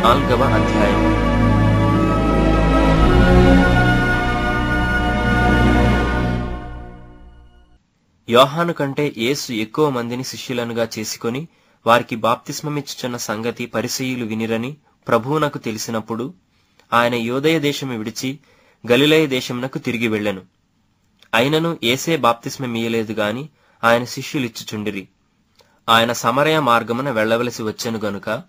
4వ అధ్యాయం. యోహాను కంటే యేసు ఎక్కువ మందిని శిష్యులనుగా చేసుకొని వారికి బాప్తిస్మమిచ్చుచున్న సంగతి పరిసయ్యులు వినిరని ప్రభువునకు తెలిసినప్పుడు ఆయన యూదయ దేశము విడిచి గలిలయ దేశమునకు తిరిగి వెళ్ళెను. అయినను యేసే బాప్తిస్మమియ్యలేదు గాని ఆయన శిష్యులిచ్చుచుండిరి. ఆయన సమరయ మార్గమున వెళ్లవలసి వచ్చెను గనుక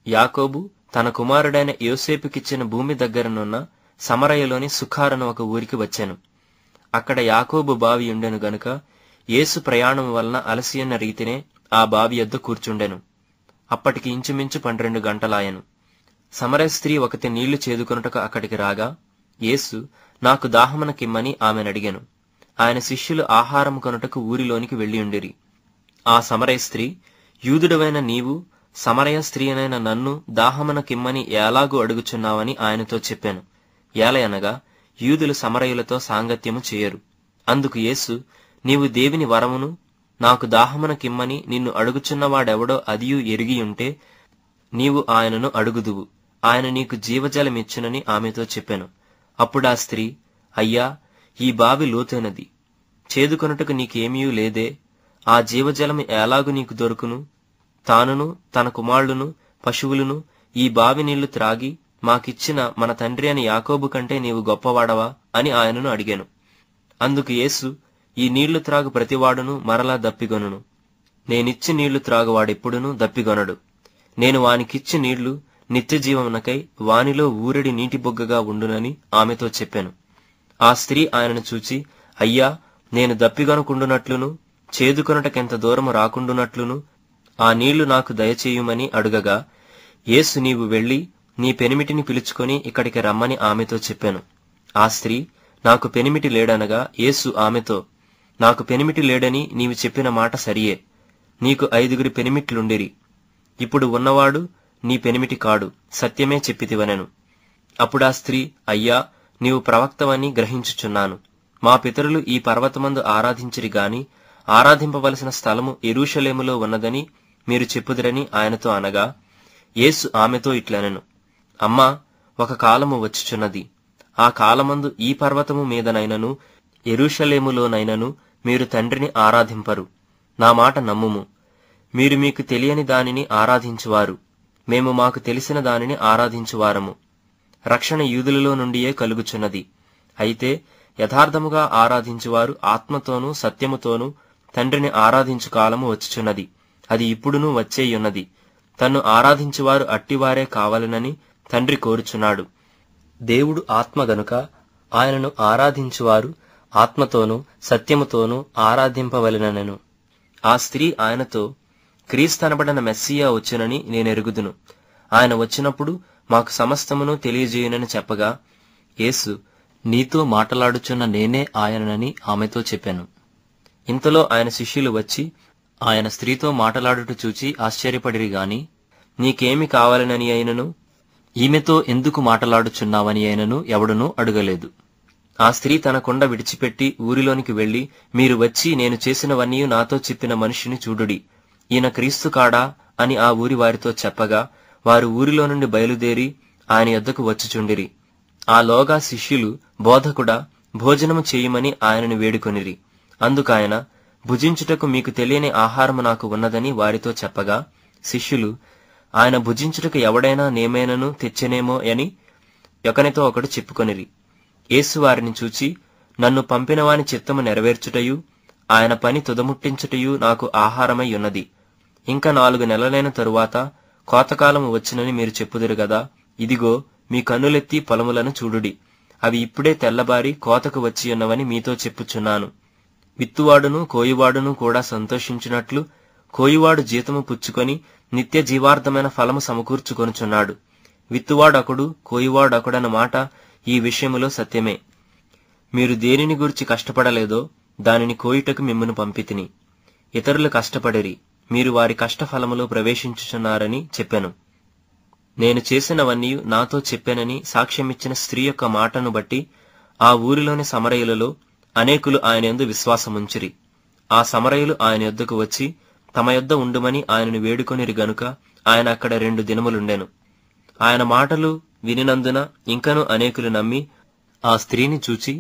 యాకోబు తన కుమారుడైన యోసేపుకిచ్చిన భూమి దగ్గరనున్న సమరయలోని సుఖారను ఒక ఊరికి వచ్చెను. అక్కడ యాకోబు బావి ఉండెను గనుక యేసు ప్రయాణం వలన అలసియన్న రీతినే ఆ బావి యొద్ద కూర్చుండెను. అప్పటికి ఇంచుమించు 12 గంటలాయెను. సమరయ స్త్రీ ఒకటి నీళ్లు చేదుకొనుటకు అక్కడికి రాగా యేసు నాకు దాహమునకిమ్మని ఆమెనడిగెను. ఆయన శిష్యులు ఆహారం కొనుటకు ఊరిలోనికి వెళ్లియుండిరి. ఆ సమరయ స్త్రీ, యూదుడవైన నీవు సమరయ స్త్రీనైన నన్ను దాహమునకిమ్మని ఎలాగూ అడుగుచున్నావని ఆయనతో చెప్పాను. ఏలయనగా యూదులు సమరయులతో సాంగత్యము చేయరు. అందుకు యేసు, నీవు దేవుని వరమును నాకు దాహమునకిమ్మని నిన్ను అడుగుచున్నవాడెవడో అదియు ఎరిగియుంటే నీవు ఆయనను అడుగుదువు, ఆయన నీకు జీవజలమిచ్చునని ఆమెతో చెప్పాను. అప్పుడా స్త్రీ, అయ్యా, ఈ బావి లోతైనది, చేదుకొనుటకు నీకేమీయూ లేదే, ఆ జీవజలము ఎలాగు నీకు దొరుకును? తానును తన కుమారుడును పశువులను ఈ బావి నీళ్లు త్రాగి మాకిచ్చిన మన తండ్రి అని యాకోబు కంటే నీవు గొప్పవాడవా అని ఆయనను అడిగాను. అందుకు యేసు, ఈ నీళ్లు త్రాగు ప్రతివాడును మరలా దప్పిగొనును, నేనిచ్చి నీళ్లు త్రాగువాడెప్పుడునూ దప్పిగొనడు. నేను వానికిచ్చి నీళ్లు నిత్యజీవమునకై వానిలో ఊరెడి నీటి బొగ్గగా ఉండునని ఆమెతో చెప్పాను. ఆ స్త్రీ ఆయనను చూచి, అయ్యా, నేను దప్పిగొనకుండునట్లును చేదుకొనుటకెంత దూరము రాకుండునట్లును ఆ నీళ్లు నాకు దయచేయుమని అడుగగా యేసు, నీవు వెళ్లి నీ పెనిమిటిని పిలుచుకొని ఇక్కడికి రమ్మని ఆమెతో చెప్పాను. ఆ స్త్రీ, నాకు పెనిమిటి లేడనగా యేసు ఆమెతో, నాకు పెనిమిటి లేడని నీవు చెప్పిన మాట సరియే. నీకు 5 పెనిమిట్లుండిరి, ఇప్పుడు ఉన్నవాడు నీ పెనిమిటి కాడు, సత్యమే చెప్పితివనెను. అప్పుడా స్త్రీ, అయ్యా, నీవు ప్రవక్తవని గ్రహించుచున్నాను. మా పితరులు ఈ పర్వతమందు ఆరాధించిరి గాని ఆరాధింపవలసిన స్థలము యెరూషలేములో ఉన్నదని మీరు చెప్పుదురని ఆయనతో అనగా యేసు ఆమెతో ఇట్లనెను, అమ్మా, ఒక కాలము వచ్చుచున్నది, ఆ కాలమందు ఈ పర్వతము మీదనైనను యెరూషలేములోనైనను మీరు తండ్రిని ఆరాధింపరు. నా మాట నమ్ముము. మీరు మీకు తెలియని దానిని ఆరాధించువారు, మేము మాకు తెలిసిన దానిని ఆరాధించువారము. రక్షణ యూదులలో నుండియే కలుగుచున్నది. అయితే యథార్థముగా ఆరాధించువారు ఆత్మతోనూ సత్యముతోనూ తండ్రిని ఆరాధించు కాలము వచ్చుచున్నది, అది ఇప్పుడునూ వచ్చేయున్నది. తన్ను ఆరాధించువారు అట్టివారే కావాలనని తండ్రి కోరుచున్నాడు. దేవుడు ఆత్మ గనుక ఆయనను ఆరాధించువారు ఆత్మతోనూ సత్యముతోనూ ఆరాధింపవలెననెను. ఆ స్త్రీ ఆయనతో, క్రీస్తనబడిన మెస్సియా వచ్చునని నేనెరుగుదును. ఆయన వచ్చినప్పుడు మాకు సమస్తమును తెలియజేయునని చెప్పగా యేసు, నీతో మాటలాడుచున్న నేనే ఆయననని ఆమెతో చెప్పాను. ఇంతలో ఆయన శిష్యులు వచ్చి ఆయన స్త్రీతో మాటలాడుట చూచి ఆశ్చర్యపడిరి గాని నీకేమి కావాలనని అయినను ఈమెతో ఎందుకు మాటలాడుచున్నావని అయినను ఎవడునూ అడగలేదు. ఆ స్త్రీ తన కుండ విడిచిపెట్టి ఊరిలోనికి వెళ్లి, మీరు వచ్చి నేను చేసినవన్నీ నాతో చెప్పిన మనిషిని చూడుడి, ఈయన క్రీస్తు కాడా అని ఆ ఊరి వారితో చెప్పగా వారు ఊరిలో నుండి బయలుదేరి ఆయన యొద్దకు వచ్చుచుండిరి. ఆలోగా శిష్యులు, బోధకుడా, భోజనము చేయమని ఆయనను వేడుకొనిరి. అందుకాయన, భుజించుటకు మీకు తెలియని ఆహారము నాకు ఉన్నదని వారితో చెప్పగా శిష్యులు, ఆయన భుజించుటకు ఎవడైనా నేమైనను తెచ్చెనేమో అని ఒకనితో ఒకడు చెప్పుకొనిరి. యేసు వారిని చూచి, నన్ను పంపినవాని చిత్తము నెరవేర్చుటయు ఆయన పని తుదముట్టించుటయు నాకు ఆహారమై ఉన్నది. ఇంకా 4 నెలలైన తరువాత కోతకాలము వచ్చినని మీరు చెప్పుదురు గదా. ఇదిగో, మీ కన్నులెత్తి పొలములను చూడుడి, అవి ఇప్పుడే తెల్లబారి కోతకు వచ్చియున్నవని మీతో చెప్పుచున్నాను. విత్తువాడును కోయువాడును కూడా సంతోషించినట్లు కోయువాడు జీతము పుచ్చుకొని నిత్య జీవార్థమైన ఫలము సమకూర్చుకొనుచున్నాడు. విత్తువాడొకడు కోయువాడొకడన్న మాట ఈ విషయములో సత్యమే. మీరు దేనిని గురించి కష్టపడలేదో దానిని కోయుటకు మిమ్మును పంపితిని. ఇతరులు కష్టపడిరి, మీరు వారి కష్టఫలములో ప్రవేశించుచున్నారని చెప్పెను. నేను చేసినవన్నీ నాతో చెప్పానని సాక్ష్యమిచ్చిన స్త్రీ యొక్క మాటను బట్టి ఆ ఊరిలోని సమరయులలో అనేకులు ఆయన యందు విశ్వాసముంచిరి. ఆ సమరయులు ఆయన యొద్దకు వచ్చి తమ యొద్ద ఉండుమని ఆయనను వేడుకొనిరి గనుక ఆయన అక్కడ 2 దినములుండెను. ఆయన మాటలు వినినందున ఇంకను అనేకులు నమ్మి ఆ స్త్రీని చూచి,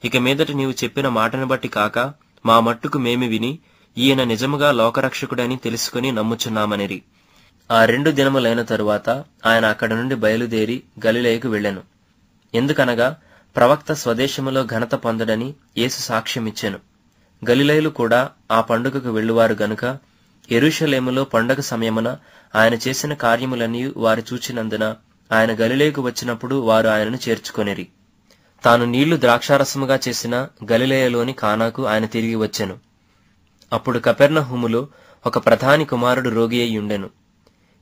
ఇక మీదట నీవు చెప్పిన మాటను బట్టి కాక మా మట్టుకు మేమి విని ఈయన నిజముగా లోకరక్షకుడని తెలుసుకుని నమ్ముచున్నామనిరి. ఆ 2 దినములైన తరువాత ఆయన అక్కడ నుండి బయలుదేరి గలిలయకు వెళ్ళెను. ఎందుకనగా ప్రవక్త స్వదేశములో ఘనత పొందడని యేసు సాక్ష్యమిచ్చెను. గలిలయులు కూడా ఆ పండుగకు వెళ్ళువారు గనుక యెరూషలేములో పండగ సమయమున ఆయన చేసిన కార్యములన్నీ వారు చూచినందున ఆయన గలిలయకు వచ్చినప్పుడు వారు ఆయనను చేర్చుకొనిరి. తాను నీళ్లు ద్రాక్షారసముగా చేసిన గలిలయలోని కానాకు ఆయన తిరిగి వచ్చెను. అప్పుడు కపెర్నహూములో ఒక ప్రధాని కుమారుడు రోగి అయి ఉండెను.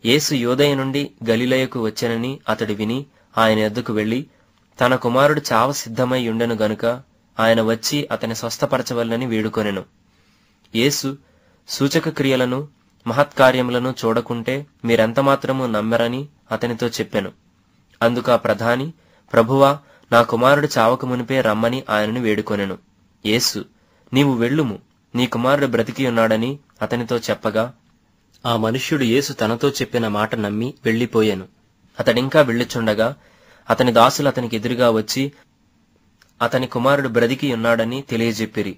యేసు యూదయ నుండి గలిలయకు వచ్చెనని అతడు విని ఆయన యొద్దకు వెళ్లి, తన కుమారుడు చావ సిద్ధమై ఉండెను గనుక ఆయన వచ్చి అతని స్వస్థపరచవలనని వేడుకొనెను. యేసు సూచక క్రియలను మహత్కార్యములను చూడకుంటే మీరెంతమాత్రము నమ్మరని అతనితో చెప్పెను. అందుకు ఆ ప్రధాని, ప్రభువా, నా కుమారుడు చావక మునిపే రమ్మని ఆయనను వేడుకొనెను. యేసు, నీవు వెళ్ళుము, నీ కుమారుడు బ్రతికి ఉన్నాడని అతనితో చెప్పగా, ఆ మనుష్యుడు యేసు తనతో చెప్పిన మాట నమ్మి వెళ్లిపోయాను. అతడింకా వెళ్ళుచుండగా అతని దాసులు అతనికి ఎదురుగా వచ్చి అతని కుమారుడు బ్రతికి ఉన్నాడని తెలియజెప్పిరి.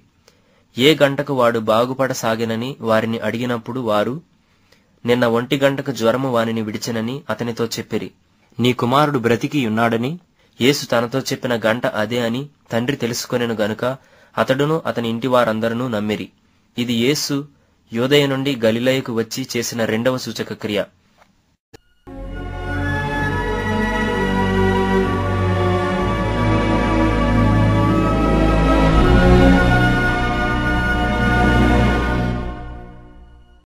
ఏ గంటకు వాడు బాగుపడసాగినని వారిని అడిగినప్పుడు వారు, నిన్న 1 గంటకు జ్వరము వానిని విడిచెనని అతనితో చెప్పిరి. నీ కుమారుడు బ్రతికి ఉన్నాడని యేసు తనతో చెప్పిన గంట అదే అని తండ్రి తెలుసుకొనెను గనుక అతడును అతని ఇంటి వారందరూ నమ్మిరి. ఇది యేసు యూదయ నుండి గలిలయకు వచ్చి చేసిన 2వ సూచక క్రియ.